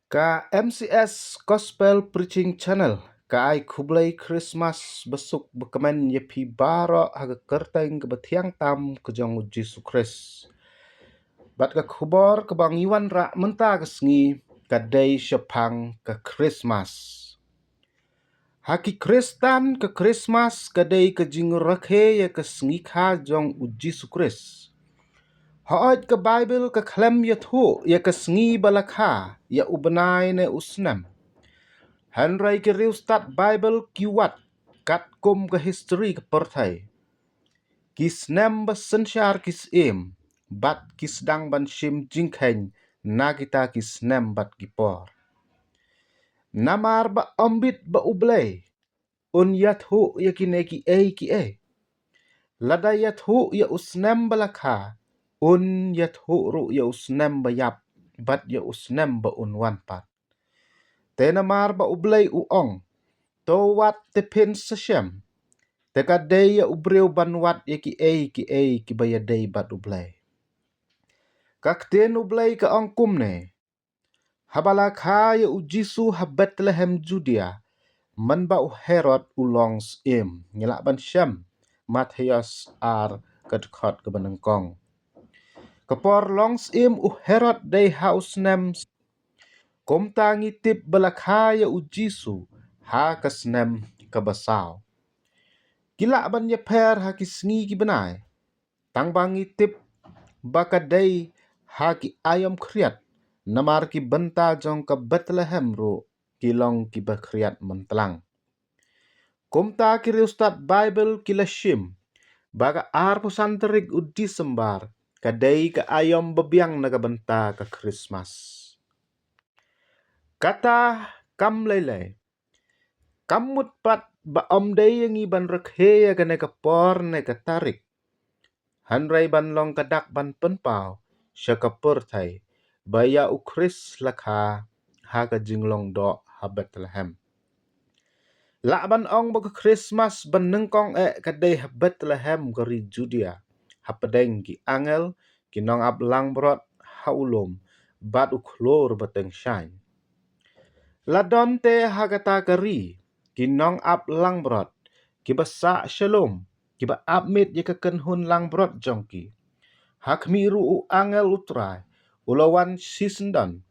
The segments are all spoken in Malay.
Ka MCS Gospel Preaching Channel ka ai Blei Khristmas besuk bekemen yepi bara haga kerteng ke betiang tam ke jong Jesu Christ. Bat ka khubor ke bang Iwan ra menta ke sengi ka day sepang ke Khristmas. Haki Kristan ke Khristmas ka day ke jingur rakhe ya ke sengi ka jong Jesu Christ. Haat ke Bible ke klem ya thu ya ke sengi balakha ya ubenai ne usnam. Hanrai ke riu start Bible kiwat kat kum ke history ke perthai. Kis nem besensyar kis im bat kis dang ban shim jingkhen na kita kis nem bat gipor. Namar ba ombit ba ublei un yathu ya kineki ki e. Lada yathu ya usnem balakha un yathu ru ya usnem bayap bat ya usnem ba unwan pat. Tenamar ba ublei uong to wat te pin sesem. Teka day ya ubreu banwat ya ki ki baya day bat ublei. Ktien ublei ka ongkum ne. Habala kha ya ujisu ha Bethlehem Judea. Man ba u Herod ulongs im. Ngilak ban syam. Matthias ar kadkot ke benengkong. Kepor longs im u Herod day haus nem. Komta ngitip balakha ya ujisu ha kesnem kebasau. Gila ban ye per ha ki sengi ki benai. Tang bangi tip bakadai ha ki ayam kriat. Namar ki benta jong ke Bethlehem ro kilong ki bakriat mentelang. Kumta ki riustat Bible ki lashim. Baga ar pusanterik udi sembar. Kadai ke ayam bebiang naga benta ke Khristmas. Kata kam lele. Kamut pat ba omdei yang iban rekhe ya kene kepor ne ketarik. Hanrai ban long kadak ban penpau syakapur thai baya ukris lakha ha ka jinglong do ha Bethlehem. La ban ong ba Christmas ban nengkong kadai ha Bethlehem gori Judea ha pedeng ki angel ki nong ab lang brot ha ulum bat uklor bateng shine. La don te ha kata kari ki nong ab lang brot ki basa shalom ki ba abmit ye keken hun lang brot jongki. Hak miru u angel utrai ulawan sisendon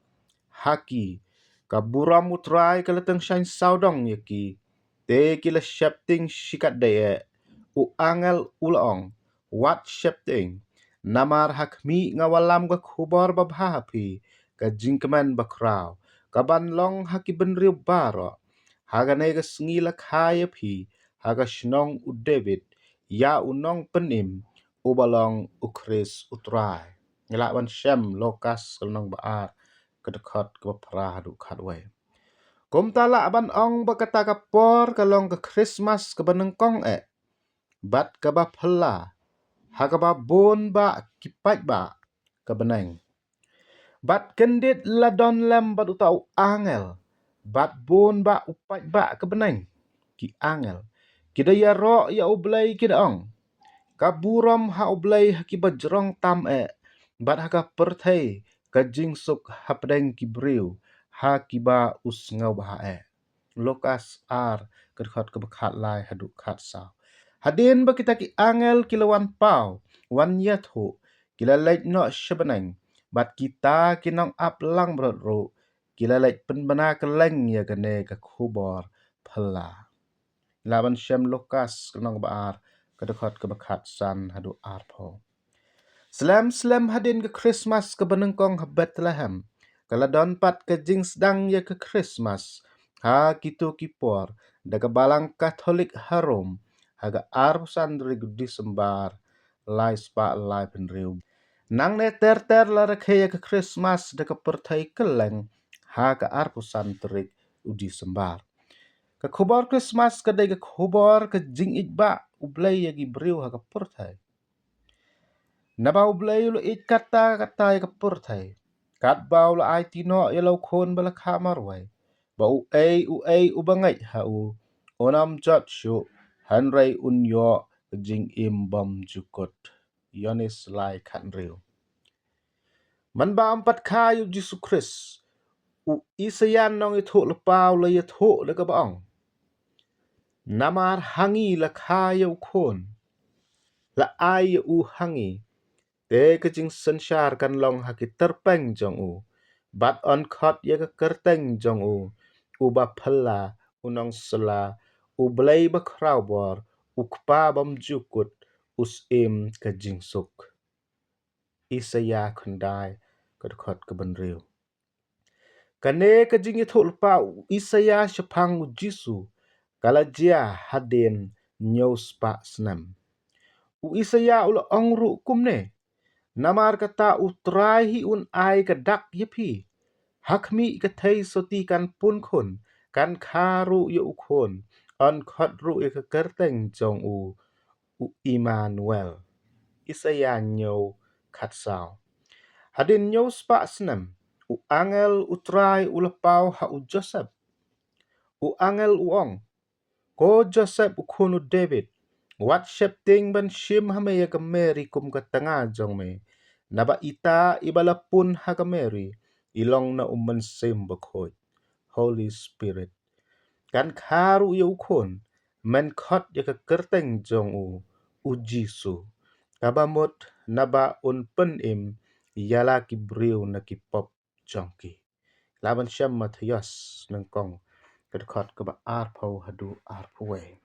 haki kaburam utrai keleteng syain saudong yaki te kila syapting shikat daya u angel ulaong wat syapting namar hakmi ngawalam ka khubor babhapi ka jingkeman bakrau kaban long haki benriu baro hagane ka sngila khaya phi haga shnong u David ya unong penim ubalong ukris utrai. Ngelak wan syam lokas kelnong baar kedekot ke perah du katway. Kum talak ban ong bakata kapor kalong ke Christmas ke benengkong bat ke ba phela ha ke ba bon ba kipat ba ke beneng. Bat kendit ladon lem bat utau angel bat bon ba upat ba ke beneng ki angel. Kidaya ro ya ublei kidaong. Kaburam ha ublei haki bajrong tam bat haka perthai ka jingsuk hapdeng ki briu ha ki ba usngau bah Lukas ar kedkot kebekhat lai haduk khat sa. Hadin ba kita ki angel kilawan pau wan yathu kila leit no sebeneng bat kita kinong ap lang brot ro kila leit penbena keleng ya gane ka khubor phela. Laban syam Lukas kenong baar kedekot kebekhat san hadu arpo. Slam hadin ke Christmas ke benengkong ha Bethlehem. Kala don pat ke jing sedang ya ke Christmas. Ha kitu kipor. Daga balang Katolik harum. Haga arpusan dari Disembar. Lai spa lai penriu. Nang ne ter la rekhe ya ke Christmas daga pertai keleng. Ha ke arpusan terik Disembar. Ke khubor Christmas ke daga khubor ke jing itba. Ublei ya gibriu ha ke pertai. Nabau Blei lu it kata ya kapur thai. Kat bau la ai tino ya lau khon bala khamar wai. Ba u bangai ha u. Onam jat shu hanrai unyo jing im bom jukut. Yonis lai khan riu. Man ba ampat kayu Jesu Christ. isayan nong ithu lepau le ithu le ka baong. Namar hangi la kaya ukon. La ai u hangi. Te kejing sensyar kan long haki terpeng jong u. Bat on khot ya ka kerteng jong u. Uba pela unong sela. U Blei ba kraubor. Ukpa bam jukut. Us im kejing suk. Isaya kundai kedkot kebenriu. Kane kejing ithu lepa Isaya syapang Jisu. Kala jia hadin nyaus pa senam. Isaya ula ongru kumne. Namar kata utrahi un ai kedak yepi. Hakmi katai soti kan pun kun. Kan karu ye ukon. On khotru ye kekerteng jong u Immanuel. Isaya nyau katsau. Hadin nyau spak senam. U angel utrai ulepau ha u Joseph. U angel uong. Ko Joseph ukonu David. Wat shep ting ban shim hame ya ke Mary kum ke tengah jong me. Naba ita ibala pun ha ke Mary. Ilong na ummen sim bekhoy. Holy Spirit. Kan karu ya ukon. Men khot ya ke kerteng jong u Jisu. Kabamut naba un pen im. Yala ki briu na ki pop jongki. Laban syam Matthias nengkong. Kedekot keba arpau hadu arpuwe.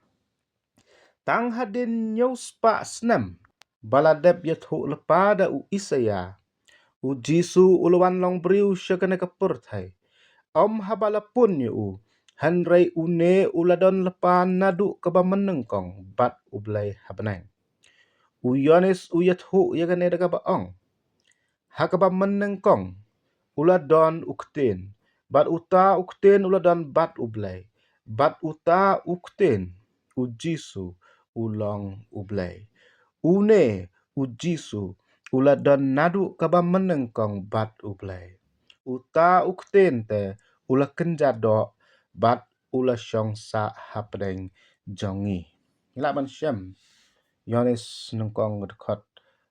Tang hadin nyau spa senam. Baladep yathu lepada u Isaya. U Jisu uluan long briu syakane kapurthai. Om habala pun u. Hanrei une uladon lepa nadu keba menengkong. Bat u Blei habenang. U Yonis u yathu yakane daga baong. Hakaba menengkong. Uladon u ktien. Bat uta u ktien uladon bat u Blei. Bat uta u ktien u Jisu ulong u Blei. Une u Jisu uladon nadu kaba menengkong bat u Blei. Uta u ktien te ula kenjado bat ula syong sa hapdeng jongi. Ilaban syam. Yonis nengkong dekat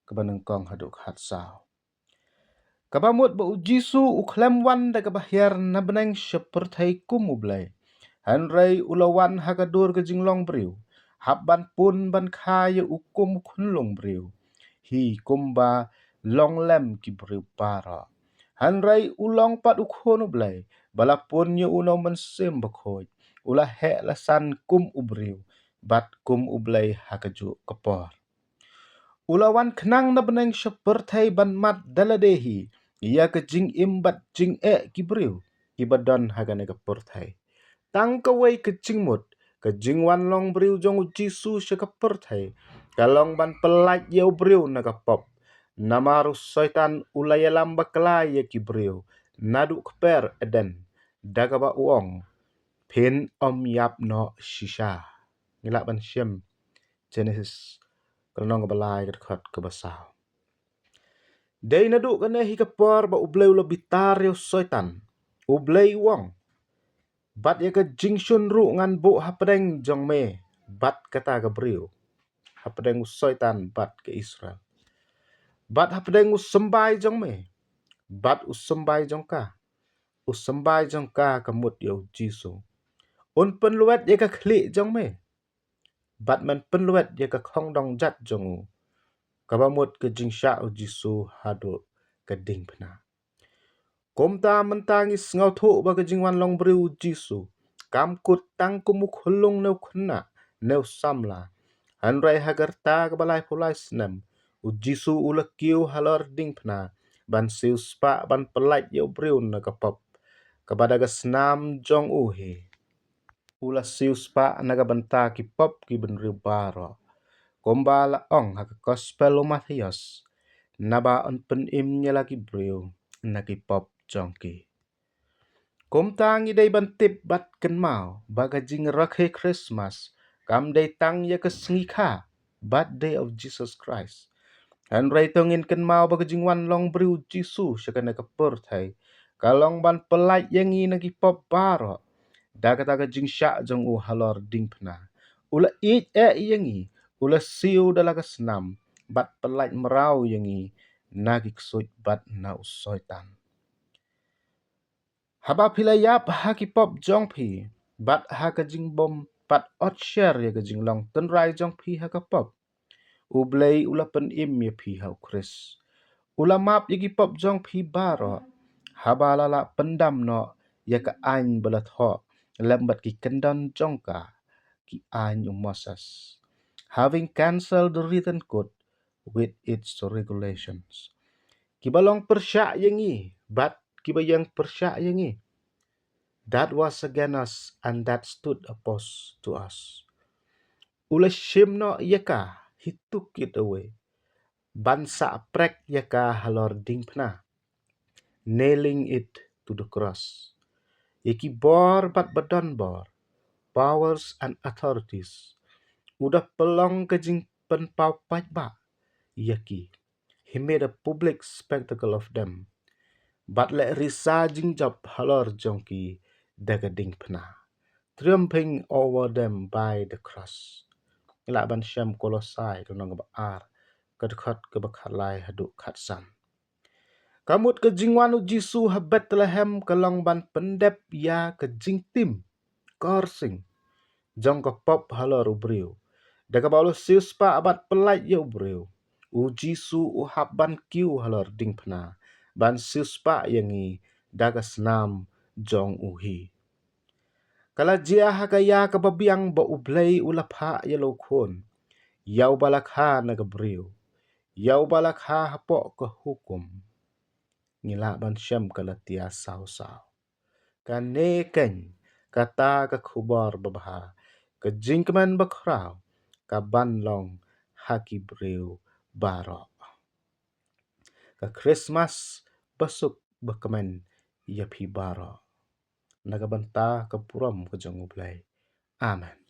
kaba nengkong haduk hatsau. Kabamut ba u Jisu u klemwan da kabahyar na beneng seperti kum u Blei. Hanrei ulawan hakadur ke jinglong briu. Habban pun ban kaya ukum kunlong briu. Hi kumba long lem ki briu para. Hanrei ulong pat ukon u Blei. Balapun yu uno mensim bakhoy. Ulah hek lasan kum u briu. Bat kum u Blei hakajuk kepor. Ulawan kenang na beneng seperti ban mat daladehi. Ia ke jing imbat jing ki briu. Ibadon hagane kepurthai. Tang kawai ke jing mut. Ke jing wan long briu jong u Jisu syakapurthai. Kalong ban pelaj yau briu nakapop. Namaru soitan ulaya lamba kelai ki briu. Nadu keper eden. Dagaba uong. Pin om yap no shisha. Ngilak ban syem. Genesis. Kerenong kebalai kedekat kebasau. Day naduk kene hikapor ba ublay ula bitaryo soitan. Ublay wong. Bat ya ke jingshun ru ngan bu hapadeng jong me. Bat kata gabriu. Hapadeng soitan bat ke Israel. Bat hapadeng usembai jong me. Bat usembai jong ka. Usembai jong ka kemut ya Jisu. Un penluet ya ke klik jong me. Bat men penluet ya ke kong dong jat jong u. Kabamut ke jingsya u Jisu hadu ke ding pena. Komta mentangis ngau thu ba ke jingwan long briu Jisu. Kam kut tang kumuk hulung neu kena neu samla. Hanrai hagarta ke balai pulai senam. U Jisu ula kiu halor ding pena. Ban siu spa ban pelait yau briu na kapop. Kepada ke senam jong uhe. Ula siu spa naga banta ki pop ki benriu baro. Kombala ong haka gospel o Matthias. Naba on pen imnya lagi briu. Naki pop jongki. Komtang idai bantip bat kenmau. Baga jing rakhe Khristmas. Kam day tang ya kesngika. Birthday of Jesus Christ. Hanrai tongin kenmau baga jing wan long briu Jisu. Syakana kepurthai. Kalong ban pelait yangi naki pop baro. Daga jing syak jong u halor ding pena. Ula it yangi. Ula siu dalaga senam. Bat pelait merau yangi. Nagi kesuit bat na usoitan. Haba pilayap haki pop jong pi, bat haka jing bom pat ot share ya ka jing long ten rai jong pi haka pop. U Blei ula pen im ya pi hau Chris. Ula map ya ki pop jong pi baro. Haba lala pendam no ya ka ain belat ho lembat ki kendan jongka ki ain Moses. Having cancelled the written code with its regulations. Kibalong persyak yengi, but kibayang persyak yengi. That was against us and that stood opposed to us. Ula shimno yaka, he took it away. Bansa prek yaka halor dingpna, nailing it to the cross. Yaki bor bat badan bor, powers and authorities. Udah pelong kejing penpau pajba, yaki. He made a public spectacle of them. But let risa jing job halor jongki dagading pna, triumphing over them by the cross. Ilaban syam kolosai kunong ar kedekhat kebakhalai haduk khatsan. Kamut ke jingwanu Jisu ha Bethlehem kelong ban pendep ya ke jing tim korsing jong ke pop halor ubriu. Daga baulo sius pa abat pelait ya ubriu. U Jisu u hab ban kiu halor ding pna. Ban sius pa yangi daga senam jong uhi. Kala jia hakaya ke babiang ba ublei ulapha ya lokon. Yau balakha na gabriu. Yau balakha hapok ke hukum. Ngila ban syam kala tia sao-sao. Kan neken kata ke khubor babaha. Ke jingkeman bakrau. Ka banlong haki briu barok. Ke Khristmas besuk bekemen yapi barok. Nagabanta ke puram ke jong Blei. Amen.